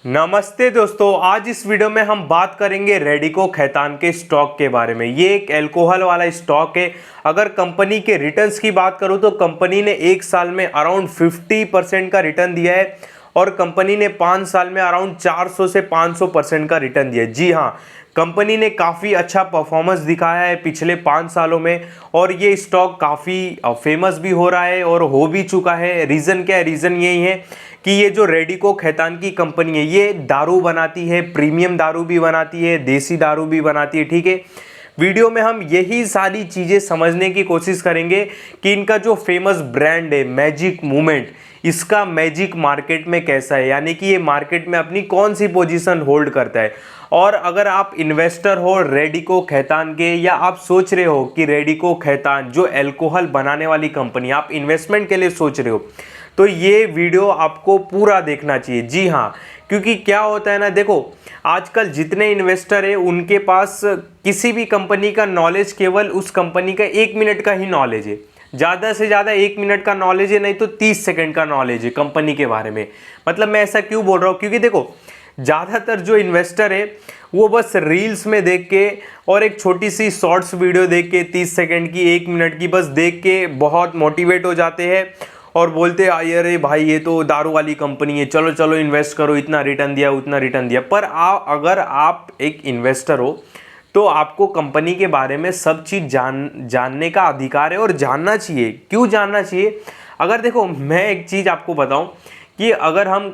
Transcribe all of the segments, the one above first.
नमस्ते दोस्तों, आज इस वीडियो में हम बात करेंगे रेडिको खैतान के स्टॉक के बारे में। ये एक अल्कोहल वाला स्टॉक है। अगर कंपनी के रिटर्न्स की बात करूं तो कंपनी ने एक साल में अराउंड 50% का रिटर्न दिया है और कंपनी ने 5 साल में अराउंड 400 से 500% का रिटर्न दिया है। जी हाँ, कंपनी ने काफ़ी अच्छा परफॉर्मेंस दिखाया है पिछले 5 सालों में और ये स्टॉक काफ़ी फेमस भी हो रहा है और हो भी चुका है। रीज़न क्या है? रीज़न यही है कि ये जो रेडिको खैतान की कंपनी है ये दारू बनाती है, प्रीमियम दारू भी बनाती है, देसी दारू भी बनाती है। ठीक है, वीडियो में हम यही सारी चीज़ें समझने की कोशिश करेंगे कि इनका जो फेमस ब्रांड है मैजिक मूमेंट, इसका मैजिक मार्केट में कैसा है, यानी कि ये मार्केट में अपनी कौन सी पोजीशन होल्ड करता है। और अगर आप इन्वेस्टर हो रेडिको खैतान के, या आप सोच रहे हो कि रेडिको खैतान जो अल्कोहल बनाने वाली कंपनी, आप इन्वेस्टमेंट के लिए सोच रहे हो, तो ये वीडियो आपको पूरा देखना चाहिए। जी हाँ, क्योंकि क्या होता है ना, देखो आजकल जितने इन्वेस्टर है उनके पास किसी भी कंपनी का नॉलेज केवल उस कंपनी का 1 मिनट का ही नॉलेज है। ज़्यादा से ज़्यादा 1 मिनट का नॉलेज है, नहीं तो 30 सेकंड का नॉलेज है कंपनी के बारे में। मतलब मैं ऐसा क्यों बोल रहा हूँ, क्योंकि देखो ज़्यादातर जो इन्वेस्टर है वो बस रील्स में देख के और एक छोटी सी शॉर्ट्स वीडियो देख के 30 सेकंड की, 1 मिनट की, बस देख के बहुत मोटिवेट हो जाते हैं और बोलते हैं अरे भाई ये तो दारू वाली कंपनी है, चलो चलो इन्वेस्ट करो, इतना रिटर्न दिया उतना रिटर्न दिया। पर अगर आप एक इन्वेस्टर हो तो आपको कंपनी के बारे में सब चीज़ जानने का अधिकार है और जानना चाहिए। क्यों जानना चाहिए? अगर देखो मैं एक चीज़ आपको बताऊं कि अगर हम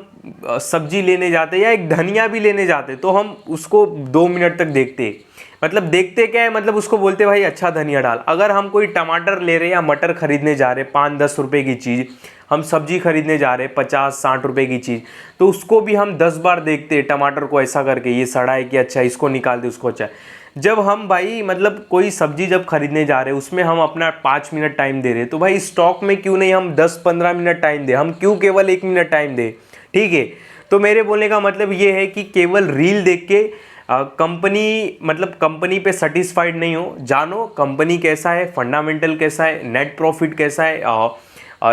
सब्जी लेने जाते या एक धनिया भी लेने जाते तो हम उसको 2 मिनट तक देखते। मतलब देखते क्या है, मतलब उसको बोलते भाई अच्छा धनिया डाल। अगर हम कोई टमाटर ले रहे या मटर खरीदने जा रहे 5-10 रुपए की चीज़, हम सब्जी खरीदने जा रहे 50-60 रुपए की चीज़, तो उसको भी हम 10 बार देखते टमाटर को ऐसा करके, ये सड़ा है कि अच्छा इसको निकाल दे उसको अच्छा है। जब हम भाई मतलब कोई सब्जी जब खरीदने जा रहे हैं उसमें हम अपना 5 मिनट टाइम दे रहे हैं, तो भाई स्टॉक में क्यों नहीं हम 10-15 मिनट टाइम दें? हम क्यों केवल 1 मिनट टाइम दें? ठीक है, तो मेरे बोलने का मतलब ये है कि केवल रील देख के कंपनी मतलब कंपनी पे सेटिस्फाइड नहीं हो। जानो कंपनी कैसा है, फंडामेंटल कैसा है, नेट प्रॉफिट कैसा है,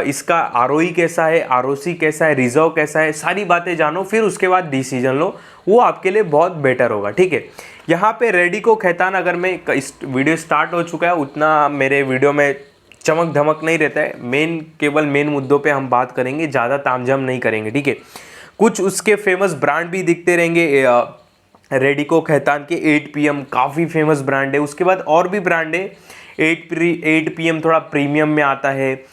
इसका आरओई कैसा है, आरओसी कैसा है, रिजर्व कैसा है, सारी बातें जानो, फिर उसके बाद डिसीजन लो। वो आपके लिए बहुत बेटर होगा। ठीक है, यहाँ पे रेडिको खैतान, अगर मैं वीडियो स्टार्ट हो चुका है उतना मेरे वीडियो में चमक धमक नहीं रहता है। केवल मेन मुद्दों पे हम बात करेंगे, ज़्यादा तामझाम नहीं करेंगे। ठीक है, कुछ उसके फेमस ब्रांड भी दिखते रहेंगे। रेडिको खैतान के 8PM काफ़ी फेमस ब्रांड है। उसके बाद और भी ब्रांड है। 8PM थोड़ा प्रीमियम में आता है।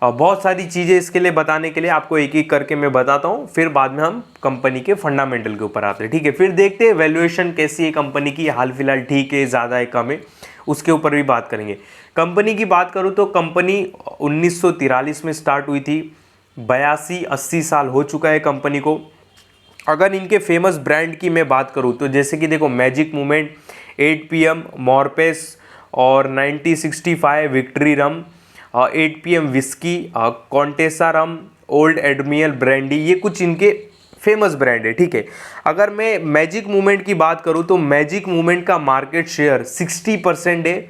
बहुत सारी चीज़ें इसके लिए बताने के लिए आपको एक एक करके मैं बताता हूँ, फिर बाद में हम कंपनी के फंडामेंटल के ऊपर आते हैं। ठीक है, फिर देखते हैं वैल्यूएशन कैसी है कंपनी की, हाल फिलहाल ठीक है, ज़्यादा है, कम है, उसके ऊपर भी बात करेंगे। कंपनी की बात करूँ तो कंपनी 1943 में स्टार्ट हुई थी। 82-80 साल हो चुका है कंपनी को। अगर इनके फेमस ब्रांड की मैं बात करूं तो जैसे कि देखो मैजिक मूमेंट, 8PM, मॉर्पेस और 1965 विक्ट्री रम, 8PM विस्की, कॉन्टेसा रम, ओल्ड एडमिरल ब्रांडी, ये कुछ इनके फेमस ब्रांड है। ठीक है, अगर मैं मैजिक मूमेंट की बात करूं तो मैजिक मूमेंट का मार्केट शेयर 60% है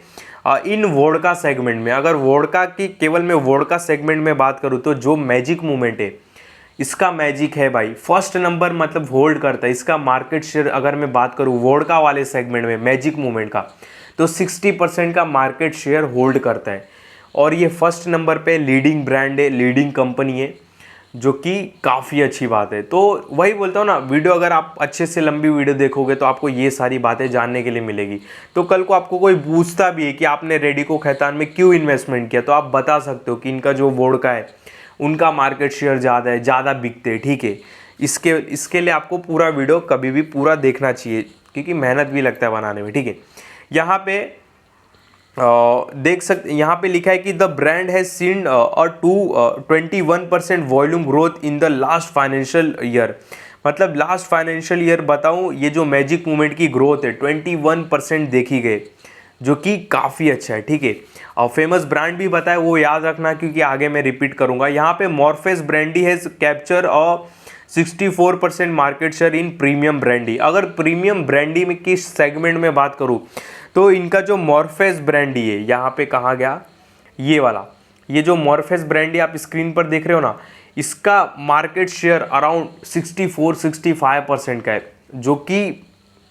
इन वोडका सेगमेंट में। अगर वोडका की केवल मैं वोडका सेगमेंट में बात करूं तो जो मैजिक मूमेंट है इसका मैजिक है भाई, फर्स्ट नंबर मतलब होल्ड करता है। इसका मार्केट शेयर अगर मैं बात करूं वोडका वाले सेगमेंट में मैजिक मूवमेंट का, तो 60% का मार्केट शेयर होल्ड करता है और ये फर्स्ट नंबर पे लीडिंग ब्रांड है, लीडिंग कंपनी है, जो कि काफ़ी अच्छी बात है। तो वही बोलता हूँ ना, वीडियो अगर आप अच्छे से लंबी वीडियो देखोगे तो आपको ये सारी बातें जानने के लिए मिलेगी। तो कल को आपको कोई पूछता भी है कि आपने रेडिको खैतान में क्यों इन्वेस्टमेंट किया, तो आप बता सकते हो कि इनका जो वोडका है उनका मार्केट शेयर ज़्यादा है, ज़्यादा बिकते हैं। ठीक है, इसके लिए आपको पूरा वीडियो कभी भी पूरा देखना चाहिए, क्योंकि मेहनत भी लगता है बनाने में। ठीक है, यहाँ पे देख सकते, यहाँ पे लिखा है कि the brand has seen 21% volume growth in the last financial year. मतलब लास्ट फाइनेंशियल ईयर बताऊँ, ये जो मैजिक मूवमेंट की ग्रोथ है 21% देखी गई, जो कि काफ़ी अच्छा है। ठीक है, और फेमस ब्रांड भी बताए, वो याद रखना क्योंकि आगे मैं रिपीट करूंगा। यहाँ पे मॉर्फेस ब्रांडी हैज कैप्चर और 64% market share in premium brandy. अगर प्रीमियम ब्रांडी में किस सेगमेंट में बात करूँ तो इनका जो मॉर्फेस ब्रांडी है, यहाँ पे कहाँ गया ये वाला, ये जो मॉर्फेस ब्रांडी आप स्क्रीन पर देख रहे हो ना, इसका मार्केट शेयर अराउंड 64-65% का है, जो कि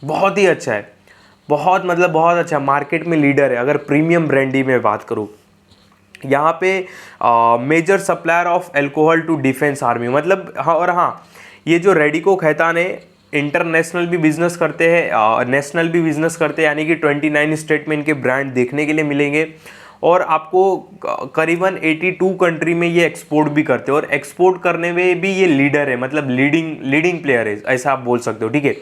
बहुत ही अच्छा है, बहुत मतलब बहुत अच्छा मार्केट में लीडर है। अगर प्रीमियम ब्रांडी में बात करूँ, यहाँ पे major supplier of alcohol to defence army, मतलब हाँ। और हाँ, ये जो रेडिको खैतान है इंटरनेशनल भी बिजनेस करते हैं, नेशनल भी बिजनेस करते हैं, यानी कि 29 स्टेट में इनके ब्रांड देखने के लिए मिलेंगे। और आपको करीबन 82 कंट्री में ये एक्सपोर्ट भी करते हैं, और एक्सपोर्ट करने में भी ये लीडर है, मतलब लीडिंग प्लेयर है, ऐसा आप बोल सकते हो, ठीक है।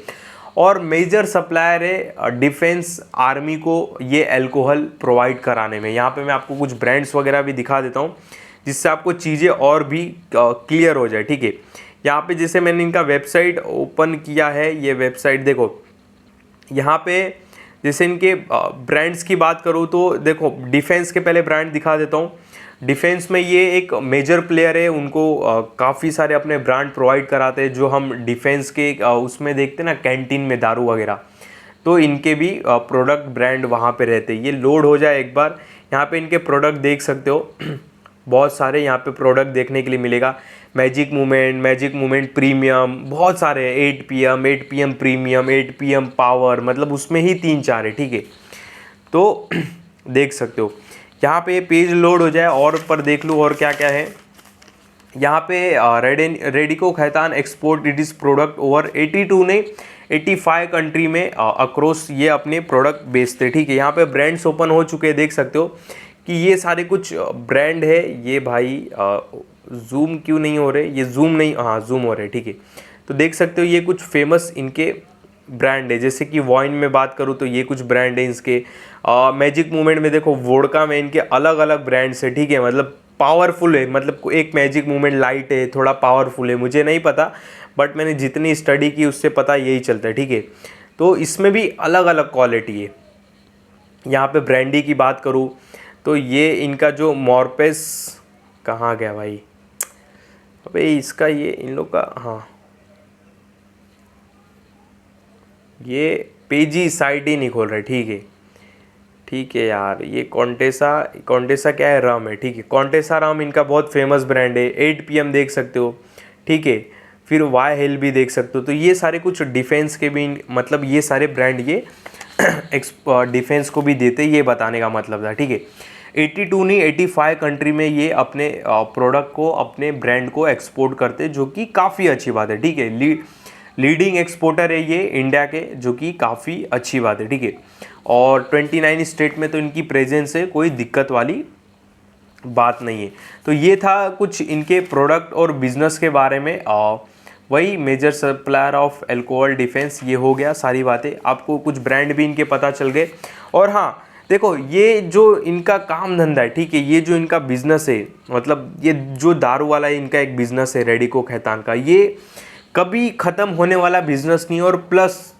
और मेजर सप्लायर है डिफेंस आर्मी को ये अल्कोहल प्रोवाइड कराने में। यहाँ पे मैं आपको कुछ ब्रांड्स वगैरह भी दिखा देता हूँ, जिससे आपको चीज़ें और भी क्लियर हो जाए, ठीक है। यहाँ पे जैसे मैंने इनका वेबसाइट ओपन किया है, ये वेबसाइट देखो, यहाँ पे जैसे इनके ब्रांड्स की बात करूँ तो देखो, डिफेंस के पहले ब्रांड दिखा देता हूँ। डिफेंस में ये एक मेजर प्लेयर है, उनको काफ़ी सारे अपने ब्रांड प्रोवाइड कराते हैं, जो हम डिफेंस के उसमें देखते हैं ना, कैंटीन में दारू वगैरह, तो इनके भी प्रोडक्ट ब्रांड वहाँ पे रहते हैं। ये लोड हो जाए एक बार, यहाँ पे इनके प्रोडक्ट देख सकते हो बहुत सारे यहाँ पे प्रोडक्ट देखने के लिए मिलेगा। मैजिक मूवमेंट प्रीमियम, बहुत सारे हैं, 8 PM प्रीमियम, 8 PM पावर, मतलब उसमें ही 3-4 है, ठीक है। तो देख सकते हो यहाँ पे पेज लोड हो जाए और पर देख लूँ और क्या क्या है। यहाँ पे Radico Khaitan export it is product over 82 ने 85 कंट्री में अक्रॉस ये अपने प्रोडक्ट बेचते, ठीक है। यहाँ पे ब्रांड्स ओपन हो चुके हैं, देख सकते हो कि ये सारे कुछ ब्रांड है। ये भाई जूम क्यों नहीं हो रहे, ये जूम नहीं, हाँ जूम हो रहे, ठीक है। तो देख सकते हो ये कुछ फेमस इनके ब्रांड है, जैसे कि वाइन में बात करूँ तो ये कुछ ब्रांड है इसके। मैजिक मूवमेंट में देखो, वोडका में इनके अलग अलग ब्रांड्स है, ठीक है, मतलब पावरफुल है। मतलब एक मैजिक मूवमेंट लाइट है, थोड़ा पावरफुल है, मुझे नहीं पता, बट मैंने जितनी स्टडी की उससे पता यही चलता है, ठीक है। तो इसमें भी अलग अलग क्वालिटी है। यहाँ पे ब्रांडी की बात करूँ तो ये इनका जो मॉर्पेस, कहाँ गया भाई, अबे इसका ये इन लोग का, हाँ ये पेजी साइट ही नहीं खोल रहे, ठीक है यार। ये कॉन्टेसा क्या है, रम है, ठीक है। कॉन्टेसा रम इनका बहुत फेमस ब्रांड है। 8 PM देख सकते हो, ठीक है। फिर वाई हेल भी देख सकते हो। तो ये सारे कुछ डिफेंस के भी, मतलब ये सारे ब्रांड ये डिफेंस को भी देते, ये बताने का मतलब था, ठीक है। 82 नहीं 85 कंट्री में ये अपने प्रोडक्ट को, अपने ब्रांड को एक्सपोर्ट करते, जो कि काफ़ी अच्छी बात है, ठीक है। लीडिंग एक्सपोर्टर है ये इंडिया के, जो कि काफ़ी अच्छी बात है, ठीक है। और 29 स्टेट में तो इनकी प्रेजेंस है, कोई दिक्कत वाली बात नहीं है। तो ये था कुछ इनके प्रोडक्ट और बिजनेस के बारे में। वही major supplier of alcohol defence, ये हो गया सारी बातें, आपको कुछ ब्रांड भी इनके पता चल गए। और हाँ देखो, ये जो इनका काम धंधा है, ठीक है, ये जो इनका बिजनेस है, मतलब ये जो दारू वाला इनका एक बिजनेस है रेडिको खैतान का, ये कभी ख़त्म होने वाला बिजनेस नहीं। और प्लस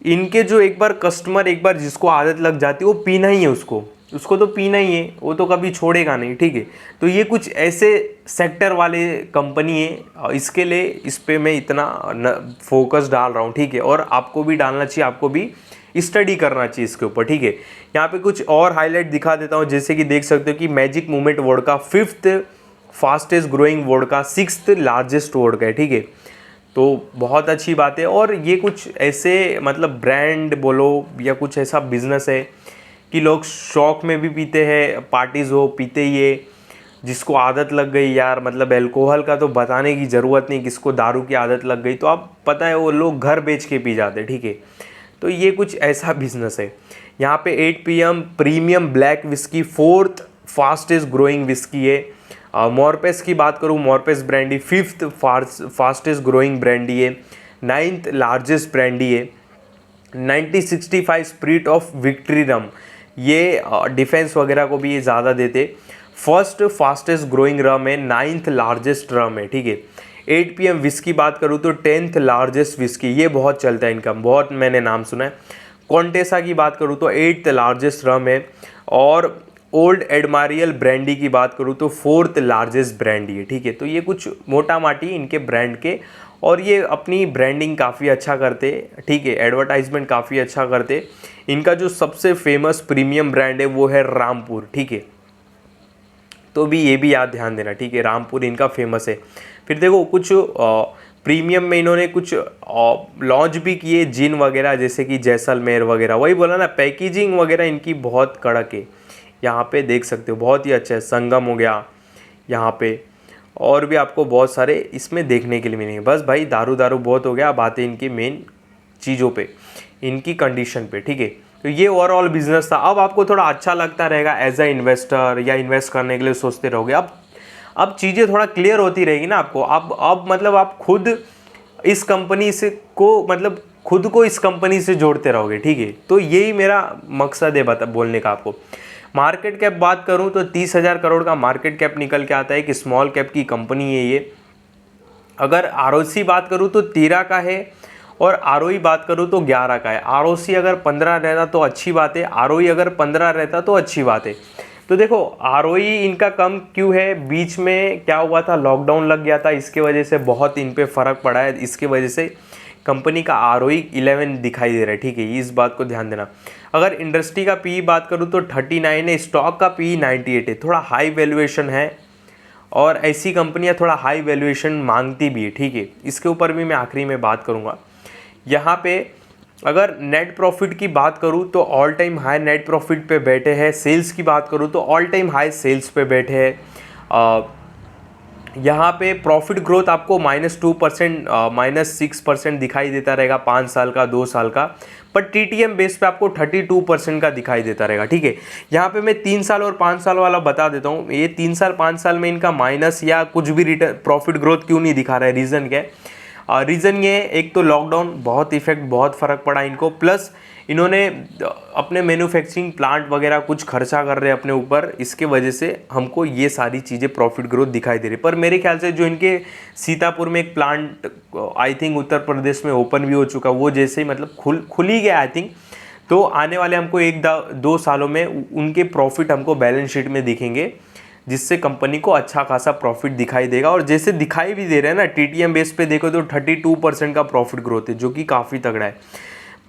इनके जो एक बार जिसको आदत लग जाती है वो पीना ही है, उसको तो पीना ही है, वो तो कभी छोड़ेगा नहीं, ठीक है। तो ये कुछ ऐसे सेक्टर वाले कंपनी है, इसके लिए इस पे मैं इतना फोकस डाल रहा हूँ, ठीक है। और आपको भी डालना चाहिए, आपको भी स्टडी करना चाहिए इसके ऊपर, ठीक है। यहाँ पे कुछ और हाईलाइट दिखा देता हूँ, जैसे कि देख सकते हो कि magic movement vodka 5th fastest growing vodka, 6th largest vodka है, ठीक है। तो बहुत अच्छी बात है। और ये कुछ ऐसे मतलब ब्रांड बोलो या कुछ ऐसा बिजनेस है कि लोग शौक में भी पीते हैं, पार्टीज़ हो पीते ही है, जिसको आदत लग गई यार, मतलब अल्कोहल का तो बताने की ज़रूरत नहीं, किसको दारू की आदत लग गई तो आप पता है वो लोग घर बेच के पी जाते, ठीक है। तो ये कुछ ऐसा बिजनेस है। यहाँ पे 8 PM premium black whisky 4th fastest growing whisky है। मॉर्पेस की बात करूँ, Morpheus brandy 5th fastest growing brandy है, 9th लार्जेस्ट ब्रांडी है। 1965 स्पिरिट ऑफ विक्ट्री रम, ये डिफेंस वगैरह को भी ये ज़्यादा देते। 1st फास्टेस्ट ग्रोइंग रम है, 9th लार्जेस्ट रम है, ठीक है। 8 PM विस्की बात करूँ तो 10th लार्जेस्ट विस्की, ये बहुत चलता है इनका, बहुत मैंने नाम सुना है। कॉन्टेसा की बात करूँ तो 8th लार्जेस्ट रम है। और ओल्ड एडमारियल ब्रांडी की बात करूँ तो 4th लार्जेस्ट ब्रांडी है, ठीक है। तो ये कुछ मोटा माटी इनके ब्रांड के, और ये अपनी ब्रांडिंग काफ़ी अच्छा करते, ठीक है, एडवर्टाइजमेंट काफ़ी अच्छा करते। इनका जो सबसे फेमस प्रीमियम ब्रांड है वो है रामपुर, ठीक है। तो भी ये भी याद ध्यान देना, ठीक है। रामपुर इनका फेमस है। फिर देखो कुछ प्रीमियम में इन्होंने कुछ लॉन्च भी किए जिन वगैरह, जैसे कि जैसलमेर वगैरह। वही बोला ना, पैकेजिंग वगैरह इनकी बहुत कड़क है। यहाँ पे देख सकते हो बहुत ही अच्छा है। संगम हो गया यहाँ पे, और भी आपको बहुत सारे इसमें देखने के लिए मिलेंगे। बस भाई दारू बहुत हो गया, अब आते हैं इनकी मेन चीज़ों पे, इनकी कंडीशन पे, ठीक है। तो ये ओवरऑल बिजनेस था। अब आपको थोड़ा अच्छा लगता रहेगा एज अ इन्वेस्टर, या इन्वेस्ट करने के लिए सोचते रहोगे। अब चीज़ें थोड़ा क्लियर होती रहेगी ना आपको। अब मतलब आप खुद इस कंपनी से को मतलब खुद को इस कंपनी से जोड़ते रहोगे, ठीक है। तो यही मेरा मकसद है बोलने का आपको। मार्केट कैप बात करूं तो 30,000 करोड़ का मार्केट कैप निकल के आता है कि स्मॉल कैप की कंपनी है ये। अगर आरओसी बात करूं तो 13 का है, और आरओई बात करूं तो 11 का है। आरओसी अगर 15 रहता तो अच्छी बात है, आरओई अगर 15 रहता तो अच्छी बात है। तो देखो आरओई इनका कम क्यों है, बीच में क्या हुआ था, लॉकडाउन लग गया था, इसके वजह से बहुत इन पे फ़र्क पड़ा है। इसके वजह से कंपनी का आरओई 11 दिखाई दे रहा है, ठीक है। इस बात को ध्यान देना। अगर इंडस्ट्री का पी बात करूँ तो 39 है, स्टॉक का पी 98 है, थोड़ा हाई वैल्यूएशन है, और ऐसी कंपनियां थोड़ा हाई वैल्यूएशन मांगती भी है, ठीक है। इसके ऊपर भी मैं आखिरी में बात करूँगा। यहाँ पे अगर नेट प्रॉफिट की बात करूँ तो all time high net profit पे बैठे हैं। सेल्स की बात करूँ तो ऑल टाइम हाई सेल्स पे बैठे हैं। यहाँ पे प्रॉफिट ग्रोथ आपको -2% -6% दिखाई देता रहेगा 5 साल का, 2 साल का, पर टीटीएम बेस पे आपको 32% का दिखाई देता रहेगा, ठीक है। यहाँ पे मैं 3 साल और 5 साल वाला बता देता हूँ। ये 3 साल 5 साल में इनका माइनस या कुछ भी रिटर्न प्रॉफिट ग्रोथ क्यों नहीं दिखा रहा है, रीज़न क्या है? रीज़न ये है, एक तो लॉकडाउन बहुत इफेक्ट, बहुत फ़र्क पड़ा इनको, प्लस इन्होंने अपने मैन्युफैक्चरिंग प्लांट वगैरह कुछ खर्चा कर रहे हैं अपने ऊपर, इसके वजह से हमको ये सारी चीज़ें प्रॉफिट ग्रोथ दिखाई दे रही। पर मेरे ख्याल से जो इनके सीतापुर में एक plant I think Uttar Pradesh में ओपन भी हो चुका, वो जैसे ही मतलब खुल ही गया आई थिंक, तो आने वाले हमको 1-2 सालों में उनके प्रॉफिट हमको बैलेंस शीट में दिखेंगे, जिससे कंपनी को अच्छा खासा प्रॉफिट दिखाई देगा। और जैसे दिखाई भी दे रहा है ना, टीटीएम बेस पे देखो तो 32% का प्रॉफिट ग्रोथ है, जो कि काफ़ी तगड़ा है।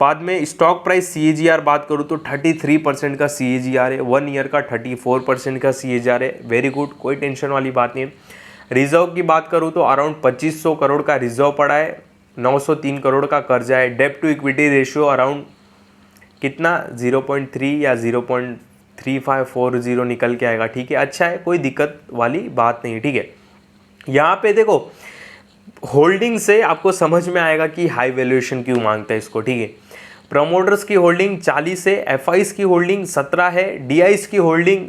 बाद में स्टॉक प्राइस CAGR बात करूँ तो 33% का CAGR है, 1 ईयर का 34% का CAGR है, वेरी गुड, कोई टेंशन वाली बात नहीं है। रिजर्व की बात करूँ तो अराउंड 2500 करोड़ का रिजर्व पड़ा है, 903 करोड़ का कर्जा है। डेब्ट टू इक्विटी रेशियो अराउंड कितना 0.3 या 0.3540 निकल के आएगा, ठीक है। अच्छा है, कोई दिक्कत वाली बात नहीं है, ठीक है। यहाँ पे देखो होल्डिंग से आपको समझ में आएगा कि हाई वैल्यूएशन क्यों मांगता है इसको, ठीक है। प्रमोटर्स की होल्डिंग 40 है, एफआईज की होल्डिंग 17 है, डीआईज की होल्डिंग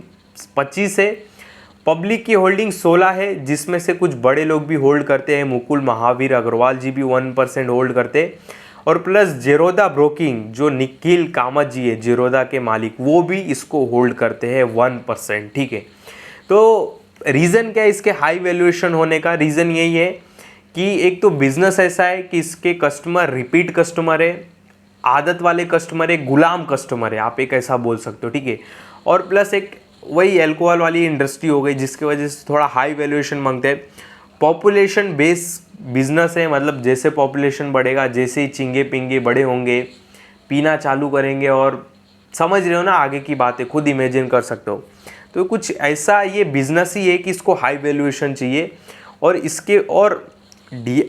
25 है, पब्लिक की होल्डिंग 16 है, जिसमें से कुछ बड़े लोग भी होल्ड करते हैं। मुकुल महावीर अग्रवाल जी भी 1% होल्ड करते हैं, और प्लस जेरोदा ब्रोकिंग जो निखिल कामत जी है जेरोदा के मालिक, वो भी इसको होल्ड करते हैं 1%, ठीक है। तो रीज़न क्या है इसके हाई वैल्यूएशन होने का? रीज़न यही है कि एक तो बिजनेस ऐसा है कि इसके कस्टमर रिपीट कस्टमर है, आदत वाले कस्टमर है, गुलाम कस्टमर है, आप एक ऐसा बोल सकते हो, ठीक है। और प्लस एक वही अल्कोहल वाली इंडस्ट्री हो गई, जिसकी वजह से थोड़ा हाई वैल्यूएशन मांगते हैं। पॉपुलेशन बेस बिजनेस है, मतलब जैसे पॉपुलेशन बढ़ेगा, जैसे ही चिंगे पिंगे बड़े होंगे, पीना चालू करेंगे, और समझ रहे हो ना आगे की बातें, खुद इमेजिन कर सकते हो। तो कुछ ऐसा ये बिजनेस ही है कि इसको हाई वैल्यूएशन चाहिए, और इसके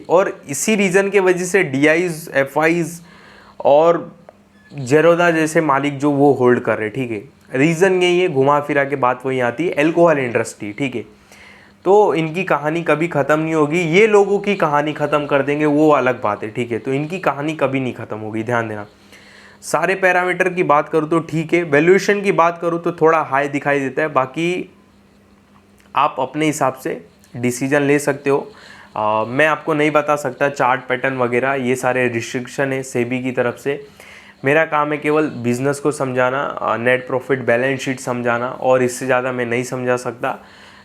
और इसी रीज़न के वजह से डीआईज, एफआईज और जेरोदा जैसे मालिक जो वो होल्ड कर रहे, ठीक है। रीज़न यही है, घुमा फिरा के बात वही आती है, अल्कोहल इंडस्ट्री, ठीक है। तो इनकी कहानी कभी ख़त्म नहीं होगी, ये लोगों की कहानी ख़त्म कर देंगे वो अलग बात है, ठीक है। तो इनकी कहानी कभी नहीं ख़त्म होगी, ध्यान देना। सारे पैरामीटर की बात करूँ तो ठीक है, वैल्यूएशन की बात करूँ तो थोड़ा हाई दिखाई देता है, बाकी आप अपने हिसाब से डिसीजन ले सकते हो। मैं आपको नहीं बता सकता चार्ट पैटर्न वगैरह, ये सारे रिस्ट्रिक्शन है सेबी की तरफ से। मेरा काम है केवल बिज़नेस को समझाना, नेट प्रॉफिट बैलेंस शीट समझाना, और इससे ज़्यादा मैं नहीं समझा सकता।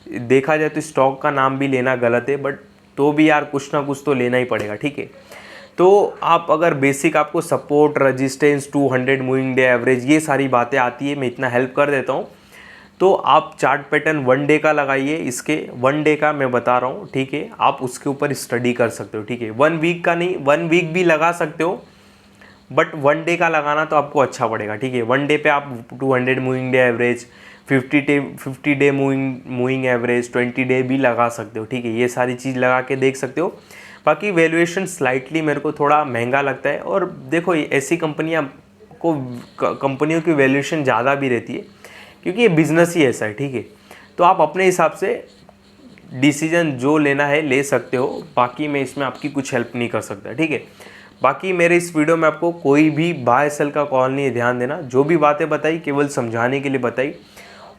देखा जाए तो स्टॉक का नाम भी लेना गलत है, बट तो भी यार कुछ ना कुछ तो लेना ही पड़ेगा, ठीक है। तो आप अगर बेसिक आपको support, resistance, 200 moving day average, ये सारी बातें आती है, मैं इतना हेल्प कर देता हूँ। तो आप चार्ट पैटर्न 1 डे का लगाइए, इसके 1 डे का मैं बता रहा हूँ, ठीक है। आप उसके ऊपर स्टडी कर सकते हो, ठीक है। 1 वीक का नहीं, 1 वीक भी लगा सकते हो, बट 1 डे का लगाना तो आपको अच्छा पड़ेगा, ठीक है। 1 डे पे आप 200 moving day average, 50 day moving average, 20 day भी लगा सकते हो, ठीक है। ये सारी चीज़ लगा के देख सकते हो। बाकी वैल्यूएशन स्लाइटली मेरे को थोड़ा महंगा लगता है। और देखो ऐसी कंपनियों की वैल्यूएशन ज़्यादा भी रहती है क्योंकि ये बिज़नेस ही ऐसा है, ठीक है। तो आप अपने हिसाब से डिसीजन जो लेना है ले सकते हो, बाकी मैं इसमें आपकी कुछ हेल्प नहीं कर सकता, ठीक है। बाकी मेरे इस वीडियो में आपको कोई भी बाय सेल का कॉल नहीं है, ध्यान देना। जो भी बातें बताई केवल समझाने के लिए बताई,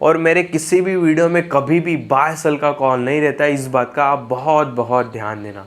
और मेरे किसी भी वीडियो में कभी भी बाय सेल का कॉल नहीं रहता है, इस बात का आप बहुत बहुत ध्यान देना।